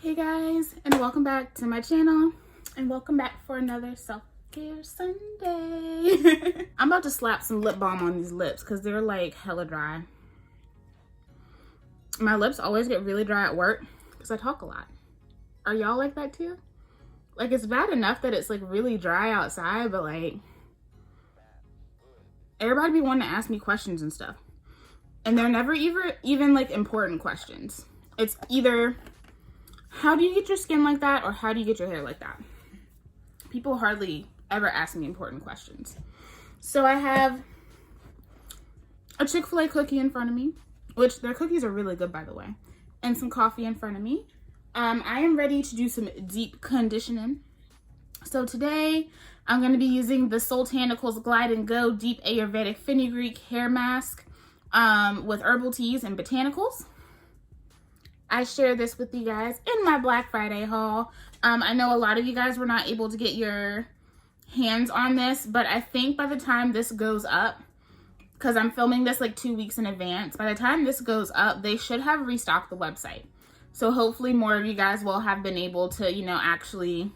Hey guys, and welcome back to my channel, and welcome back for another self-care Sunday. I'm about to slap some lip balm on these lips because they're like hella dry. My lips always get really dry at work because I talk a lot. Are y'all like that too? Like, it's bad enough that it's like really dry outside, but like everybody be wanting to ask me questions and stuff, and they're never even like important questions. It's either how do you get your skin like that, or how do you get your hair like that? People hardly ever ask me important questions. So I have a Chick-fil-A cookie in front of me, which their cookies are really good, by the way, and some coffee in front of me. I am ready to do some deep conditioning. So today I'm going to be using the Soultanicals Glide Go Deep Ayurvedic Fenugreek hair mask with herbal teas and botanicals. I share this with you guys in my Black Friday haul. I know a lot of you guys were not able to get your hands on this, but I think by the time this goes up, because I'm filming this like 2 weeks in advance, by the time this goes up, they should have restocked the website. So hopefully more of you guys will have been able to, you know, actually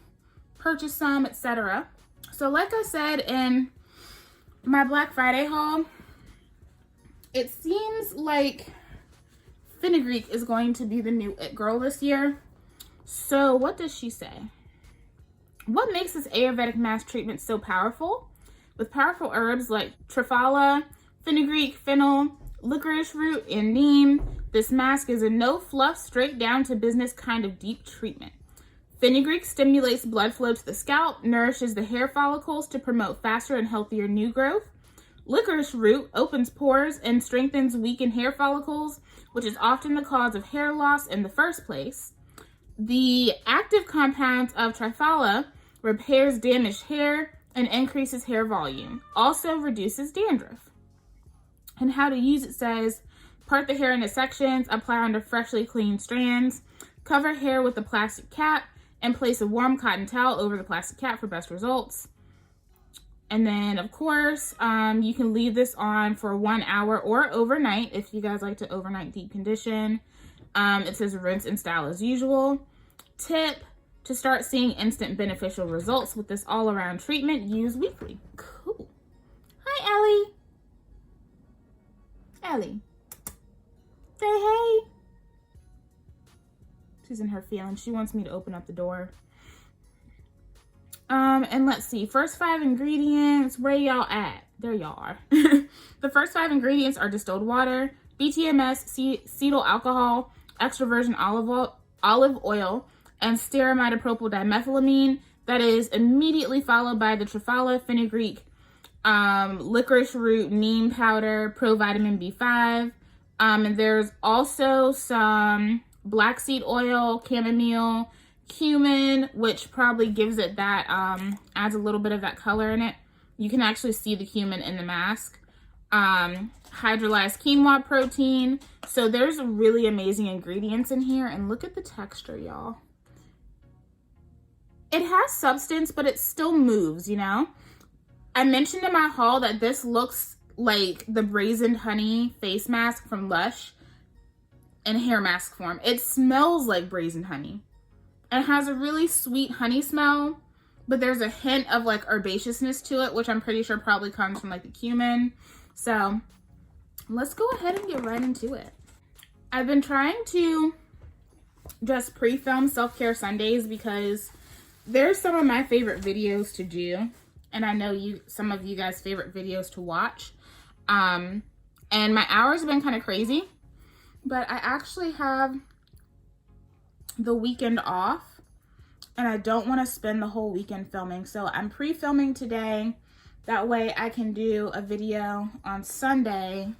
purchase some, etc. So like I said in my Black Friday haul, it seems like Fenugreek is going to be the new it girl this year. So what does she say? What makes this Ayurvedic mask treatment so powerful? With powerful herbs like triphala, fenugreek, fennel, licorice root, and neem, this mask is a no fluff, straight down to business kind of deep treatment. Fenugreek stimulates blood flow to the scalp, nourishes the hair follicles to promote faster and healthier new growth. Licorice root opens pores and strengthens weakened hair follicles, which is often the cause of hair loss in the first place. The active compounds of triphala repairs damaged hair and increases hair volume. Also reduces dandruff. And how to use it says, part the hair into sections, apply onto freshly cleaned strands, cover hair with a plastic cap, and place a warm cotton towel over the plastic cap for best results. And then, of course, you can leave this on for 1 hour or overnight if you guys like to overnight deep condition. It says rinse and style as usual. Tip, to start seeing instant beneficial results with this all-around treatment, use weekly. Cool. Hi, Ellie. Ellie. Say hey. She's in her feelings. She wants me to open up the door. And let's see, first 5 ingredients, where y'all at? There y'all are. The first 5 ingredients are distilled water, BTMS, cetyl alcohol, extra virgin olive oil, and stearamidopropyl dimethylamine. That is immediately followed by the triphala, fenugreek, licorice root, neem powder, provitamin B5. And there's also some black seed oil, chamomile, cumin, which probably gives it that, adds a little bit of that color in it. You can actually see the cumin in the mask. Hydrolyzed quinoa protein. So there's really amazing ingredients in here, and look at the texture, y'all. It has substance, but it still moves, you know? I mentioned in my haul that this looks like the Braised Honey face mask from Lush in hair mask form. It smells like Braised Honey. It has a really sweet honey smell, but there's a hint of like herbaceousness to it, which I'm pretty sure probably comes from like the cumin. So let's go ahead and get right into it. I've been trying to just pre-film self-care Sundays because they're some of my favorite videos to do. And I know some of you guys' favorite videos to watch. And my hours have been kind of crazy, but I actually have the weekend off, and I don't want to spend the whole weekend filming, so I'm pre-filming today. That way I can do a video on Sunday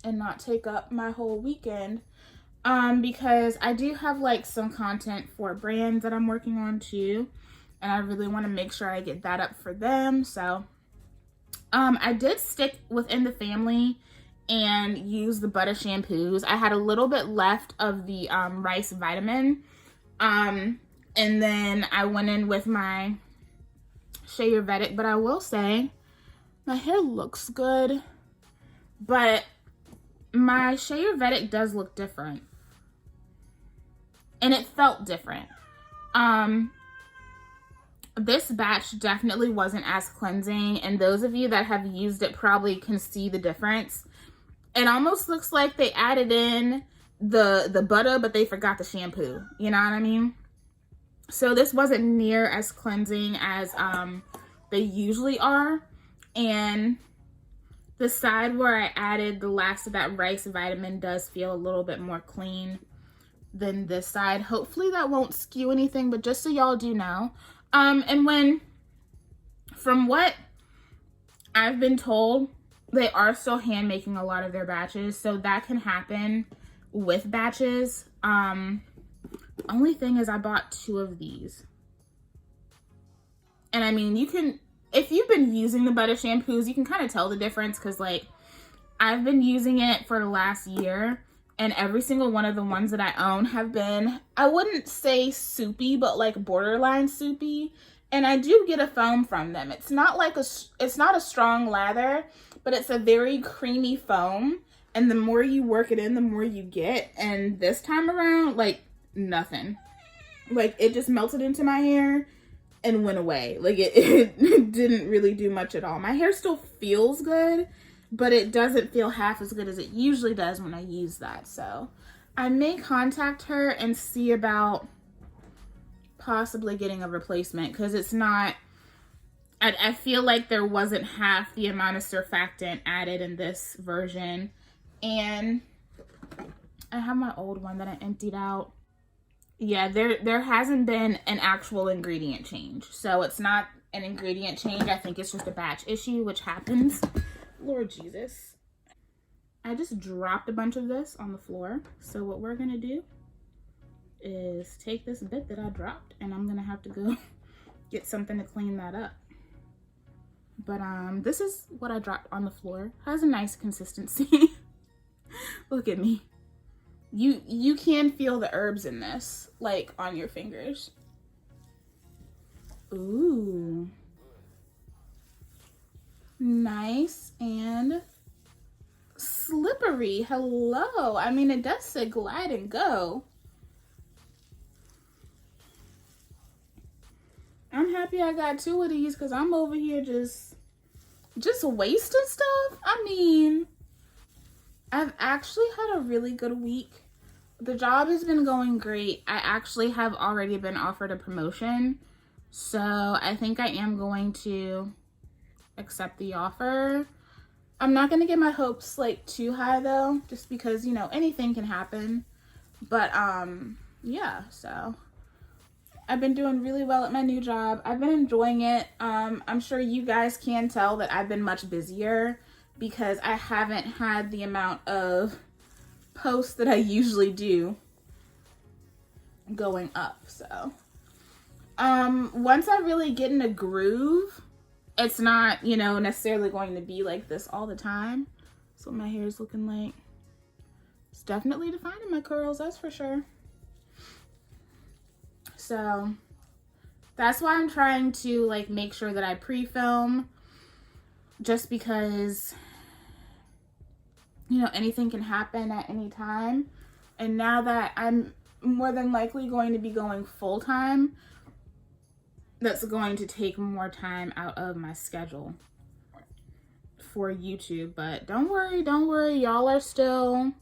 and not take up my whole weekend, because I do have like some content for brands that I'm working on too, and I really want to make sure I get that up for them. So I did stick within the family and use the Butter shampoos. I had a little bit left of the rice vitamin, and then I went in with my Shea Ayurvedic. But I will say my hair looks good, but my Shea Ayurvedic does look different. and it felt different. This batch definitely wasn't as cleansing, and those of you that have used it probably can see the difference. It almost looks like they added in the butter, but they forgot the shampoo. You know what I mean? So this wasn't near as cleansing as they usually are. And the side where I added the last of that rice vitamin does feel a little bit more clean than this side. Hopefully that won't skew anything, but just so y'all do know. And from what I've been told, they are still hand making a lot of their batches, so that can happen with batches. Only thing is I bought 2 of these. And I mean, you can, if you've been using the butter shampoos, you can kind of tell the difference, because like I've been using it for the last year, and every single one of the ones that I own have been, I wouldn't say soupy, but like borderline soupy. And I do get a foam from them. It's not like it's not a strong lather, but it's a very creamy foam. And the more you work it in, the more you get. And this time around, like nothing. Like it just melted into my hair and went away. Like it didn't really do much at all. My hair still feels good, but it doesn't feel half as good as it usually does when I use that. So I may contact her and see about possibly getting a replacement, because it's not, I feel like there wasn't half the amount of surfactant added in this version. And I have my old one that I emptied out. Yeah, there hasn't been an actual ingredient change. So it's not an ingredient change. I think it's just a batch issue, which happens. Lord Jesus. I just dropped a bunch of this on the floor. So what we're going to do is take this bit that I dropped, and I'm going to have to go get something to clean that up. But this is what I dropped on the floor. Has a nice consistency. Look at me. You can feel the herbs in this, like on your fingers. Ooh. Nice and slippery. Hello. I mean, it does say glide and go. I'm happy I got 2 of these, because I'm over here just wasting stuff. I mean, I've actually had a really good week. The job has been going great. I actually have already been offered a promotion. So I think I am going to accept the offer. I'm not going to get my hopes like too high though, just because, you know, anything can happen. But yeah, so I've been doing really well at my new job. I've been enjoying it. I'm sure you guys can tell that I've been much busier, because I haven't had the amount of posts that I usually do going up. So once I really get in a groove, it's not, you know, necessarily going to be like this all the time. That's what my hair is looking like. It's definitely defining my curls, that's for sure. So that's why I'm trying to like make sure that I pre-film, just because, you know, anything can happen at any time. And now that I'm more than likely going to be going full time, that's going to take more time out of my schedule for YouTube. But don't worry, y'all are still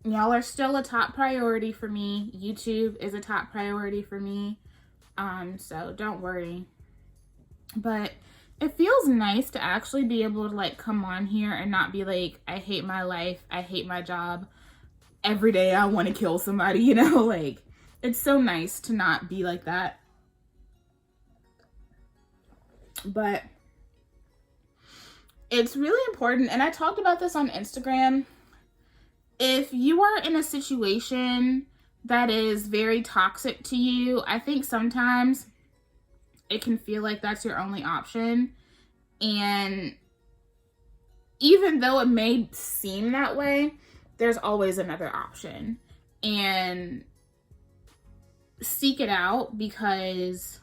a top priority for me. YouTube is a top priority for me. So don't worry. But it feels nice to actually be able to like come on here and not be like, I hate my life, I hate my job, every day I want to kill somebody, you know, like it's so nice to not be like that. But it's really important, and I talked about this on Instagram. If you are in a situation that is very toxic to you, I think sometimes it can feel like that's your only option. And even though it may seem that way, there's always another option. And seek it out, because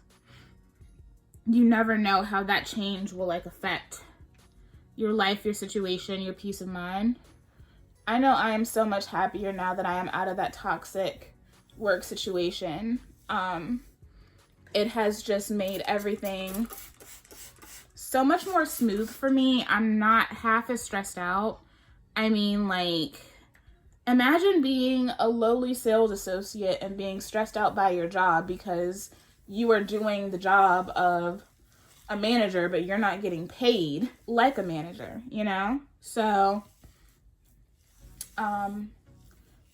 you never know how that change will like affect your life, your situation, your peace of mind. I know I am so much happier now that I am out of that toxic work situation. It has just made everything so much more smooth for me. I'm not half as stressed out. I mean, like, imagine being a lowly sales associate and being stressed out by your job because you are doing the job of a manager, but you're not getting paid like a manager, you know? So,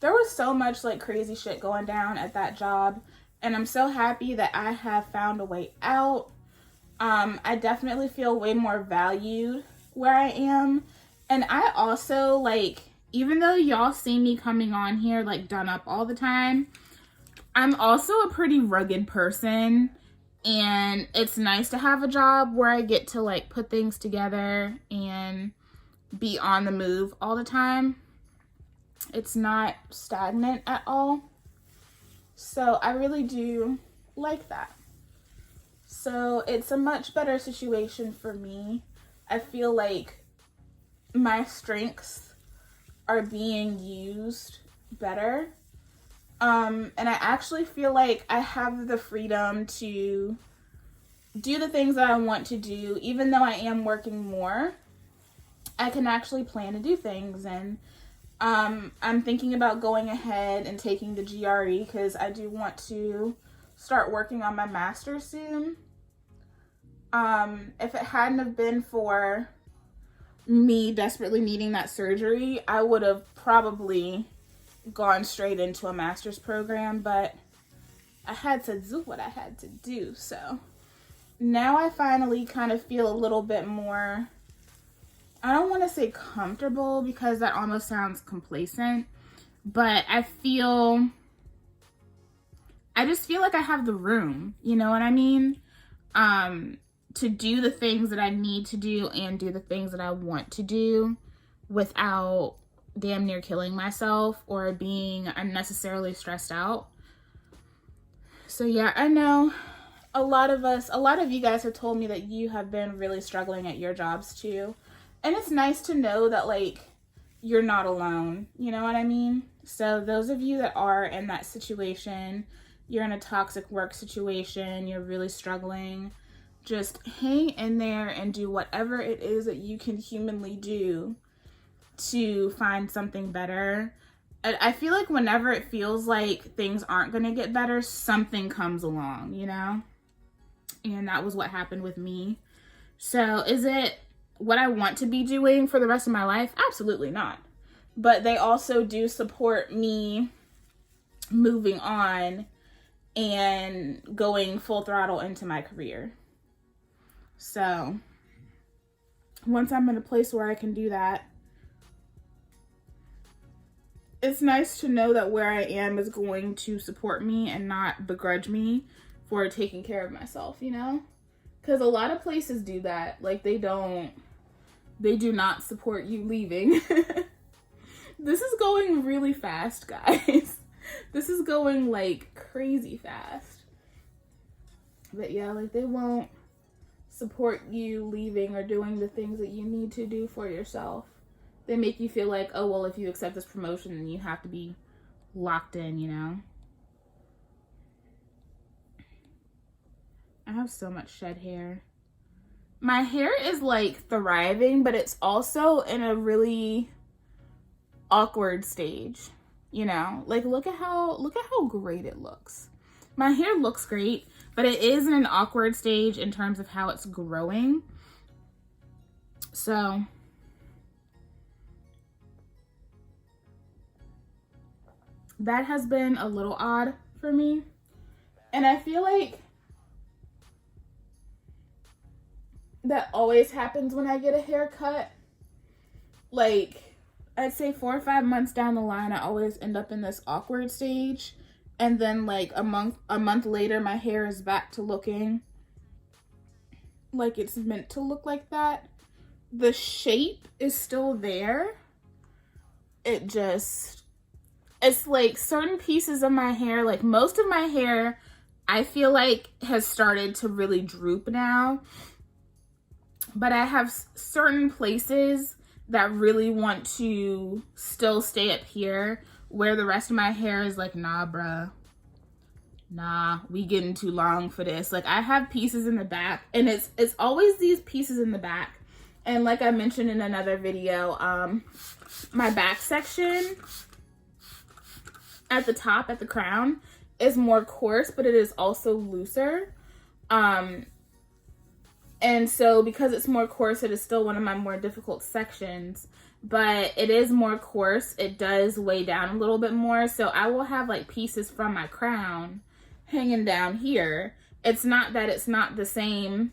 there was so much like crazy shit going down at that job, and I'm so happy that I have found a way out. I definitely feel way more valued where I am. And I also, like, even though y'all see me coming on here like done up all the time, I'm also a pretty rugged person, and it's nice to have a job where I get to like put things together and be on the move all the time. It's not stagnant at all. So I really do like that. So it's a much better situation for me. I feel like my strengths are being used better. And I actually feel like I have the freedom to do the things that I want to do. Even though I am working more, I can actually plan to do things. And I'm thinking about going ahead and taking the GRE because I do want to start working on my master's soon. If it hadn't have been for me desperately needing that surgery, I would have probably gone straight into a master's program, but I had to do what I had to do. So now I finally kind of feel a little bit more, I don't want to say comfortable because that almost sounds complacent, but I just feel like I have the room, you know what I mean? To do the things that I need to do and do the things that I want to do without damn near killing myself or being unnecessarily stressed out. So yeah, I know a lot of you guys have told me that you have been really struggling at your jobs too. And it's nice to know that like you're not alone, you know what I mean? So those of you that are in that situation, you're in a toxic work situation, you're really struggling, just hang in there and do whatever it is that you can humanly do to find something better. I feel like whenever it feels like things aren't going to get better, something comes along, you know? And that was what happened with me. So is it what I want to be doing for the rest of my life? Absolutely not. But they also do support me moving on and going full throttle into my career. So once I'm in a place where I can do that, it's nice to know that where I am is going to support me and not begrudge me for taking care of myself, you know? Because a lot of places do that. Like, they do not support you leaving. This is going really fast, guys. This is going, like, crazy fast. But yeah, like, they won't support you leaving or doing the things that you need to do for yourself. They make you feel like, oh, well, if you accept this promotion, then you have to be locked in, you know? I have so much shed hair. My hair is, like, thriving, but it's also in a really awkward stage, you know? Like, look at how great it looks. My hair looks great, but it is in an awkward stage in terms of how it's growing. So that has been a little odd for me. And I feel like that always happens when I get a haircut. Like, I'd say 4 or 5 months down the line, I always end up in this awkward stage. And then like a month later, my hair is back to looking like it's meant to look like that. The shape is still there. It's like certain pieces of my hair, like most of my hair, I feel like has started to really droop now. But I have certain places that really want to still stay up here where the rest of my hair is like, nah, bruh, nah, we getting too long for this. Like, I have pieces in the back, and it's always these pieces in the back. And like I mentioned in another video, my back section at the top, at the crown, is more coarse, but it is also looser. And so because it's more coarse, it is still one of my more difficult sections, but it is more coarse. It does weigh down a little bit more. So I will have like pieces from my crown hanging down here. It's not that it's not the same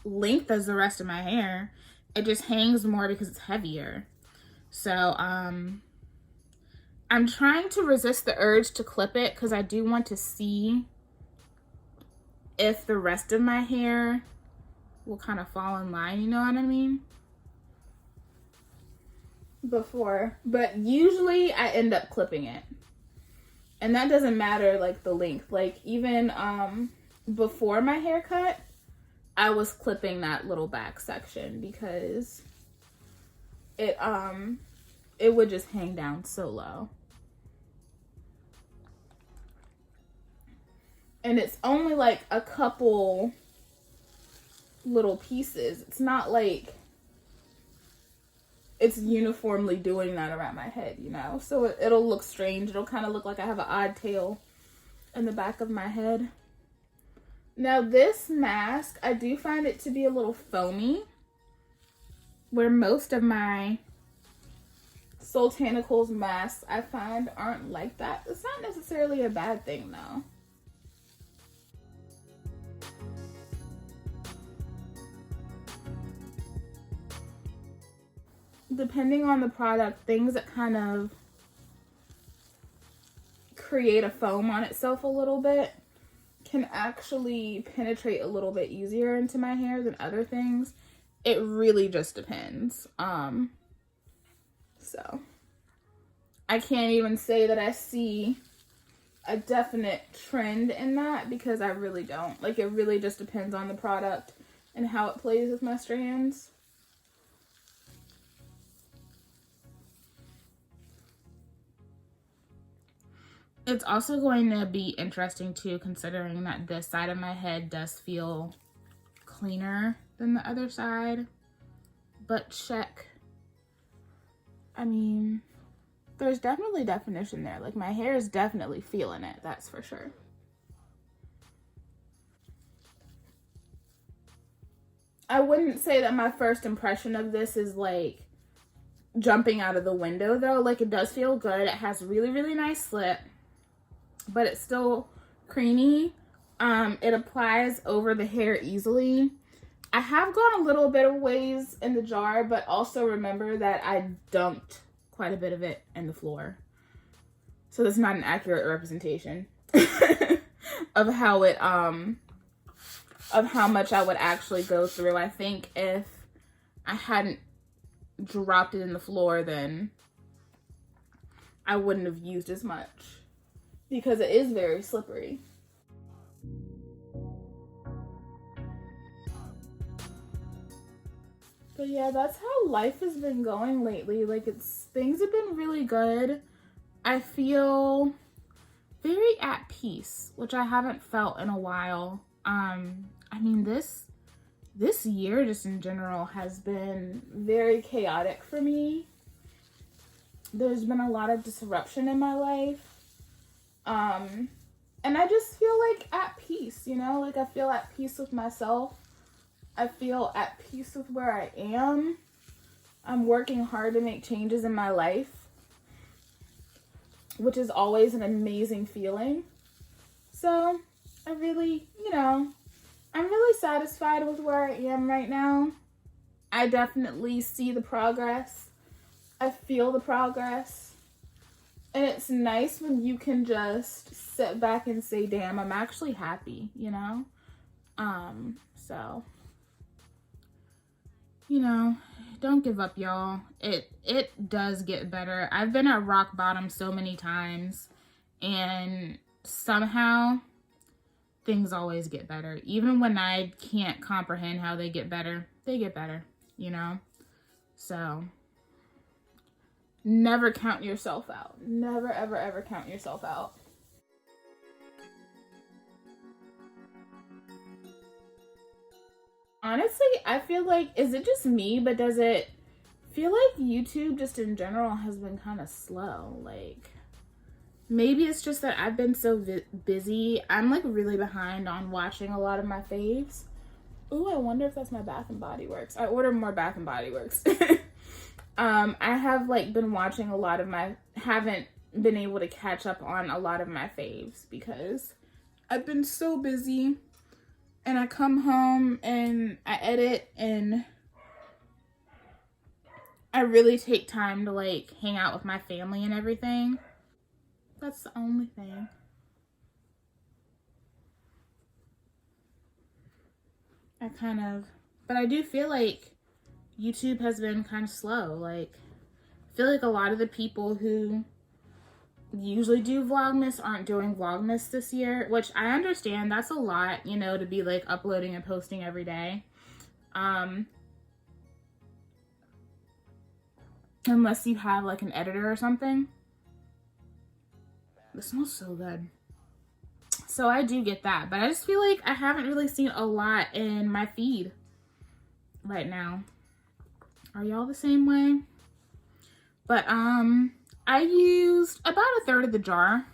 length as the rest of my hair. It just hangs more because it's heavier. So I'm trying to resist the urge to clip it because I do want to see if the rest of my hair will kind of fall in line, you know what I mean? But usually I end up clipping it. And that doesn't matter like the length. Like even before my haircut, I was clipping that little back section because it would just hang down so low. And it's only like a couple little pieces. It's not like it's uniformly doing that around my head, you know? So it'll look strange. It'll kind of look like I have an odd tail in the back of my head. Now this mask, I do find it to be a little foamy, where most of my Soultanicals masks I find aren't like that. It's not necessarily a bad thing though. Depending on the product, things that kind of create a foam on itself a little bit can actually penetrate a little bit easier into my hair than other things. It really just depends. So I can't even say that I see a definite trend in that because I really don't. Like, it really just depends on the product and how it plays with my strands. It's also going to be interesting too, considering that this side of my head does feel cleaner than the other side. But check. I mean, there's definitely definition there. Like, my hair is definitely feeling it, that's for sure. I wouldn't say that my first impression of this is like jumping out of the window though. Like, it does feel good. It has really, really nice slip, but it's still creamy. It applies over the hair easily. I have gone a little bit of ways in the jar, but also remember that I dumped quite a bit of it in the floor. So that's not an accurate representation of how it, of how much I would actually go through. I think if I hadn't dropped it in the floor, then I wouldn't have used as much because it is very slippery. But yeah, that's how life has been going lately. Like, things have been really good. I feel very at peace, which I haven't felt in a while. I mean, this year just in general has been very chaotic for me. There's been a lot of disruption in my life. And I just feel like at peace, you know? Like, I feel at peace with myself. I feel at peace with where I am. I'm working hard to make changes in my life, which is always an amazing feeling. So I really, you know, I'm really satisfied with where I am right now. I definitely see the progress. I feel the progress. And it's nice when you can just sit back and say, damn, I'm actually happy, you know? So, you know, don't give up, y'all. It does get better. I've been at rock bottom so many times, and somehow things always get better. Even when I can't comprehend how they get better, you know? So, never count yourself out. Never, ever, ever count yourself out. Honestly, I feel like, is it just me, but does it feel like YouTube just in general has been kind of slow? Like, maybe it's just that I've been so busy. I'm like really behind on watching a lot of my faves. Ooh, I wonder if that's my Bath and Body Works. I ordered more Bath and Body Works. I have like been watching a lot of haven't been able to catch up on a lot of my faves because I've been so busy, and I come home and I edit, and I really take time to like hang out with my family and everything. That's the only thing. But I do feel like YouTube has been kind of slow. Like, I feel like a lot of the people who usually do Vlogmas aren't doing Vlogmas this year, which I understand. That's a lot, you know, to be like uploading and posting every day. Unless you have like an editor or something. It smells so good. So I do get that, but I just feel like I haven't really seen a lot in my feed right now. Are y'all the same way? But I used about a third of the jar.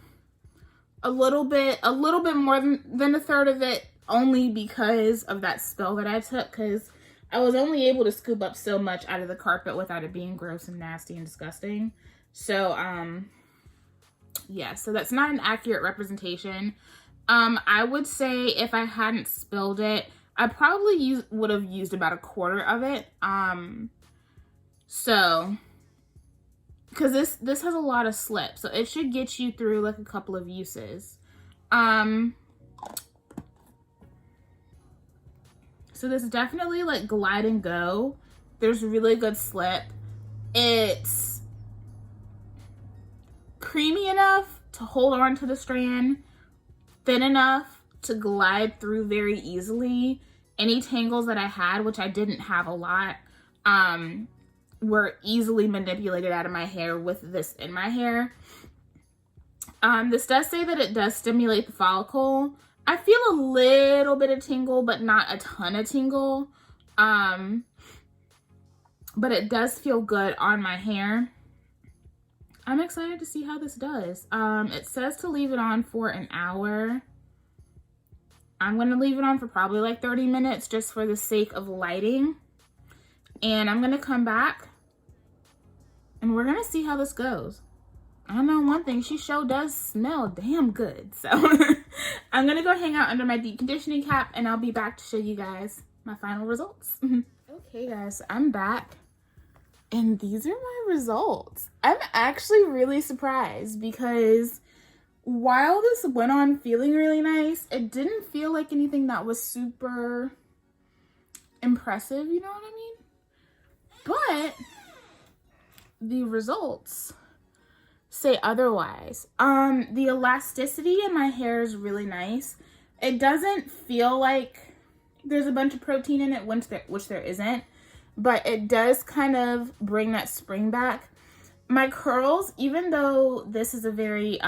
A little bit more than a third of it, only because of that spill that I took, because I was only able to scoop up so much out of the carpet without it being gross and nasty and disgusting. So yeah, so that's not an accurate representation. I would say if I hadn't spilled it, I probably would have used about a quarter of it. So, because this has a lot of slip, so it should get you through like a couple of uses. So this is definitely like Glide and Go. There's really good slip. It's creamy enough to hold on to the strand, thin enough to glide through very easily. Any tangles that I had, which I didn't have a lot, were easily manipulated out of my hair with this in my hair. This does say that it does stimulate the follicle. I feel a little bit of tingle, but not a ton of tingle. But it does feel good on my hair. I'm excited to see how this does. It says to leave it on for an hour. I'm going to leave it on for probably like 30 minutes just for the sake of lighting. And I'm going to come back and we're going to see how this goes. I know one thing, she sure does smell damn good. So I'm going to go hang out under my deep conditioning cap and I'll be back to show you guys my final results. Okay guys, I'm back. And these are my results. I'm actually really surprised because while this went on feeling really nice, it didn't feel like anything that was super impressive, you know what I mean? But the results say otherwise. The elasticity in my hair is really nice. It doesn't feel like there's a bunch of protein in it, which there isn't, but it does kind of bring that spring back. My curls, even though this is a very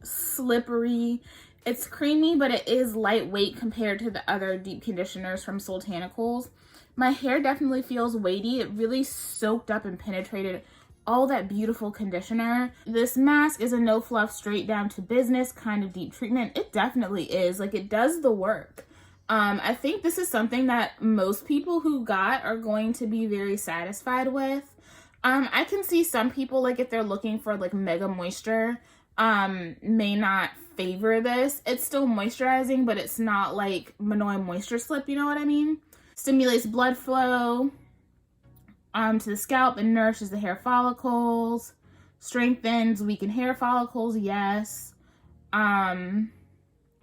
slippery, it's creamy, but it is lightweight compared to the other deep conditioners from Soultanicals. My hair definitely feels weighty. It really soaked up and penetrated all that beautiful conditioner. This mask is a no fluff, straight down to business kind of deep treatment. It definitely is. Like, it does the work. I think this is something that most people who got are going to be very satisfied with. I can see some people, like, if they're looking for like mega moisture, may not favor this. It's still moisturizing, but it's not like Minoy Moisture Slip, you know what I mean? Stimulates blood flow to the scalp and nourishes the hair follicles. Strengthens weakened hair follicles, yes.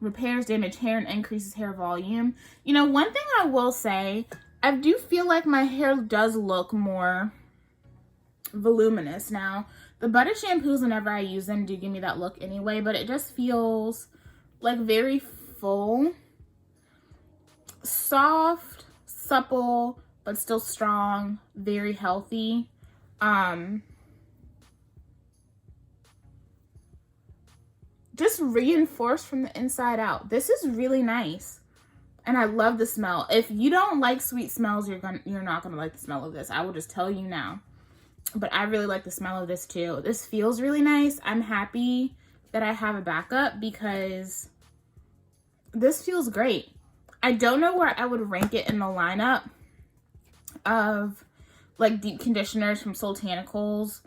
Repairs damaged hair and increases hair volume. You know, one thing I will say, I do feel like my hair does look more voluminous now. The butter shampoos, whenever I use them, do give me that look anyway, but it just feels like very full, soft, supple, but still strong, very healthy. Just reinforced from the inside out. This is really nice. And I love the smell. If you don't like sweet smells, you're not gonna like the smell of this. I will just tell you now. But I really like the smell of this too. This feels really nice. I'm happy that I have a backup because this feels great. I don't know where I would rank it in the lineup of like deep conditioners from Soultanicals,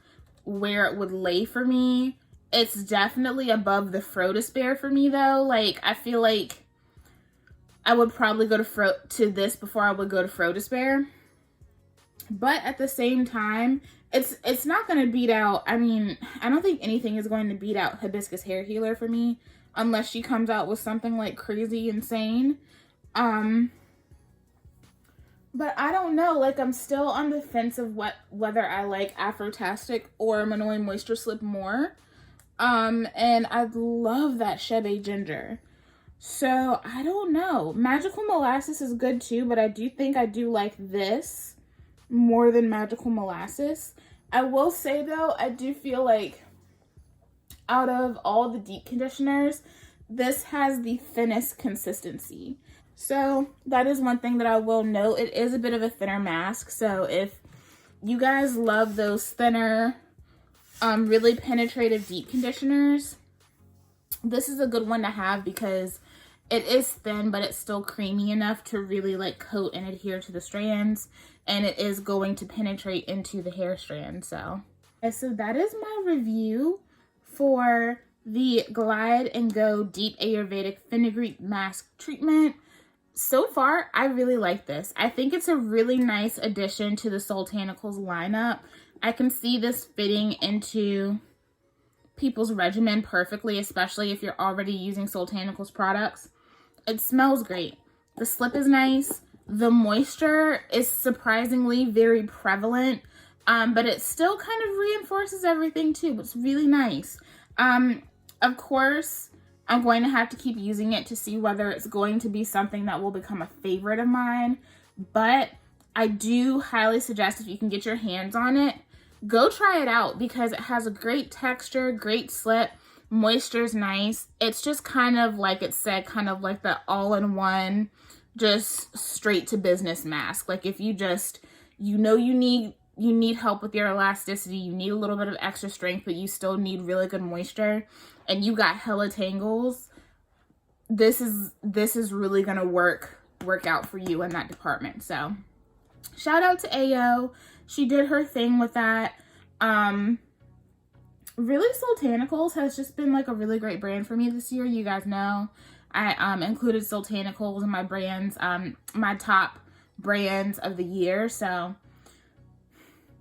where it would lay for me. It's definitely above the Fro Despair for me though. Like, I feel like I would probably go to this before I would go to Fro Despair. But at the same time, it's not going to beat out, I mean, I don't think anything is going to beat out Hibiscus Hair Healer for me, unless she comes out with something like crazy insane. But I don't know, like, I'm still on the fence of whether I like Afrotastic or Manoi Moisture Slip more. And I love that Shebe Ginger. So, I don't know. Magical Molasses is good too, but I do think I do like this more than Magical Molasses. I will say though, I do feel like out of all the deep conditioners, this has the thinnest consistency. So that is one thing that I will note. It is a bit of a thinner mask. So if you guys love those thinner, really penetrative deep conditioners, this is a good one to have because it is thin, but it's still creamy enough to really like coat and adhere to the strands. And it is going to penetrate into the hair strand. So that is my review for the Glide and Go Deep Ayurvedic Fenugreek Mask Treatment. So far, I really like this. I think it's a really nice addition to the Soultanicals lineup. I can see this fitting into people's regimen perfectly, especially if you're already using Soultanicals products. It smells great. The slip is nice. The moisture is surprisingly very prevalent, but it still kind of reinforces everything too. It's really nice. Of course, I'm going to have to keep using it to see whether it's going to be something that will become a favorite of mine. But I do highly suggest, if you can get your hands on it, go try it out because it has a great texture, great slip. Moisture's nice. It's just kind of like it said, kind of like the all-in-one, just straight to business mask. Like if you just, you need help with your elasticity, you need a little bit of extra strength, but you still need really good moisture, and you got hella tangles, this is really gonna work out for you in that department. So shout out to Ayo. She did her thing with that. Really, Soultanicals has just been like a really great brand for me this year. You guys know I included Soultanicals in my brands, my top brands of the year. So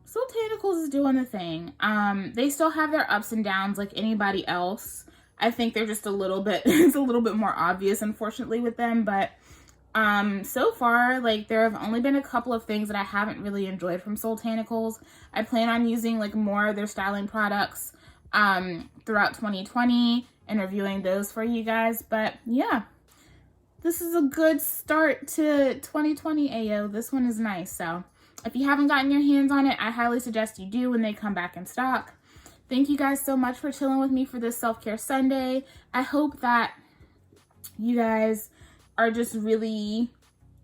Soultanicals is doing the thing. They still have their ups and downs like anybody else. I think they're just a little bit, it's a little bit more obvious, unfortunately, with them. But so far, like, there have only been a couple of things that I haven't really enjoyed from Soultanicals. I plan on using like more of their styling products throughout 2020 and reviewing those for you guys. But yeah, this is a good start to 2020, Ayo. This one is nice. So if you haven't gotten your hands on it, I highly suggest you do when they come back in stock. Thank you guys so much for chilling with me for this Self-Care Sunday. I hope that you guys are just really,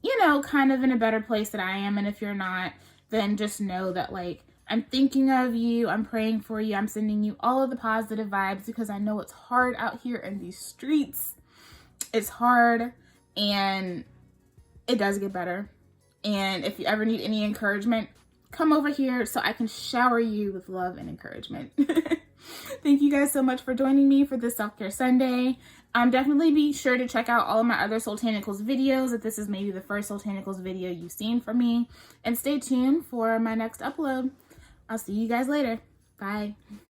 you know, kind of in a better place than I am. And if you're not, then just know that, like, I'm thinking of you. I'm praying for you. I'm sending you all of the positive vibes because I know it's hard out here in these streets. It's hard and it does get better. And if you ever need any encouragement, come over here so I can shower you with love and encouragement. Thank you guys so much for joining me for this Self-Care Sunday. Definitely be sure to check out all of my other Soultanicals videos if this is maybe the first Soultanicals video you've seen from me. And stay tuned for my next upload. I'll see you guys later. Bye.